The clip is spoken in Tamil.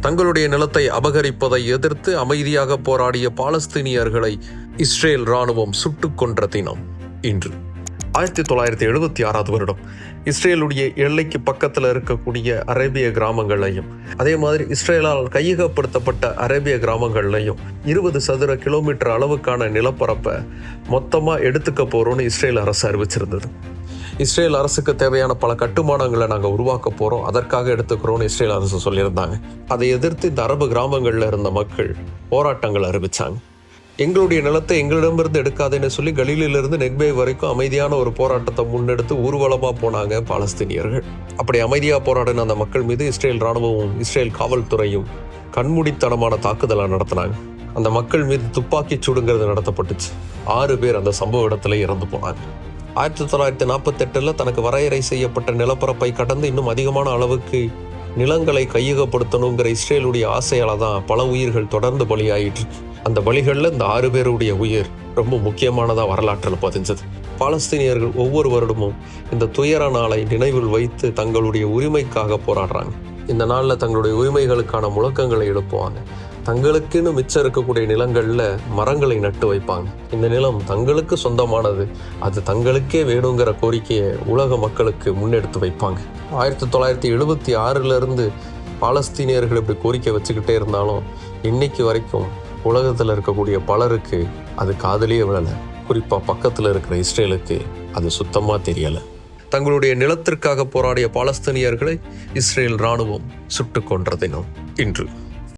தங்களுடைய நிலத்தை அபகரிப்பதை எதிர்த்து அமைதியாக போராடிய பாலஸ்தீனியர்களை இஸ்ரேல் இராணுவம் சுட்டுக் கொன்ற தினம் இன்று. 1976 வருடம் இஸ்ரேலுடைய எல்லைக்கு பக்கத்தில் இருக்கக்கூடிய அரேபிய கிராமங்களையும் அதே மாதிரி இஸ்ரேலால் கையகப்படுத்தப்பட்ட அரேபிய கிராமங்கள்லையும் 20 சதுர கிலோமீட்டர் அளவுக்கான நிலப்பரப்பை மொத்தமாக எடுத்துக்க போகிறோன்னு இஸ்ரேல் அரசு அறிவிச்சிருந்தது. இஸ்ரேல் அரசுக்கு தேவையான பல கட்டுமானங்களை நாங்கள் உருவாக்க போகிறோம், அதற்காக எடுத்துக்கிறோன்னு இஸ்ரேல் அரசு சொல்லியிருந்தாங்க. அதை எதிர்த்து இந்த அரபு கிராமங்களில் இருந்த மக்கள் போராட்டங்கள் அறிவித்தாங்க. எங்களுடைய நிலத்தை எங்களிடமிருந்து எடுக்காதேன்னு சொல்லி கலீலிலிருந்து நெக்பே வரைக்கும் அமைதியான ஒரு போராட்டத்தை முன்னெடுத்து ஊர்வலமாக போனாங்க பாலஸ்தீனியர்கள். அப்படி அமைதியாக போராடின அந்த மக்கள் மீது இஸ்ரேல் இராணுவமும் இஸ்ரேல் காவல்துறையும் கண்மூடித்தனமான தாக்குதலை நடத்தினாங்க. அந்த மக்கள் மீது துப்பாக்கி சூடுங்கிறது நடத்தப்பட்டுச்சு. 6 பேர் அந்த சம்பவ இடத்துல இறந்து போனாங்க. 1948 தனக்கு வரையறை செய்யப்பட்ட நிலப்பரப்பை கடந்து இன்னும் அதிகமான அளவுக்கு நிலங்களை கையகப்படுத்தணுங்கிற இஸ்ரேலுடைய ஆசையால தான் பல உயிர்கள் தொடர்ந்து பலியாயிற்று. அந்த பலிகளில் இந்த 6 பேருடைய உயிர் ரொம்ப முக்கியமானதாக வரலாற்றில் பதிஞ்சது. பாலஸ்தீனியர்கள் ஒவ்வொரு வருடமும் இந்த துயர நாளை நினைவில் வைத்து தங்களுடைய உரிமைக்காக போராடுறாங்க. இந்த நாளில் தங்களுடைய உரிமைகளுக்கான முழக்கங்களை எழுப்புவாங்க. தங்களுக்குன்னு மிச்சம் இருக்கக்கூடிய நிலங்களில் மரங்களை நட்டு வைப்பாங்க. இந்த நிலம் தங்களுக்கு சொந்தமானது, அது தங்களுக்கே வேணுங்கிற கோரிக்கையை உலக மக்களுக்கு முன்னெடுத்து வைப்பாங்க. 1976 பாலஸ்தீனியர்கள் இப்படி கோரிக்கை வச்சுக்கிட்டே இருந்தாலும் இன்னைக்கு வரைக்கும் உலகத்தில் இருக்கக்கூடிய பலருக்கு அது காதலியே விழலை. குறிப்பாக பக்கத்தில் இருக்கிற இஸ்ரேலுக்கு அது சுத்தமாக தெரியலை. தங்களுடைய நிலத்திற்காக போராடிய பாலஸ்தீனியர்களை இஸ்ரேல் இராணுவம் சுட்டுக் கொன்ற தினம் இன்று.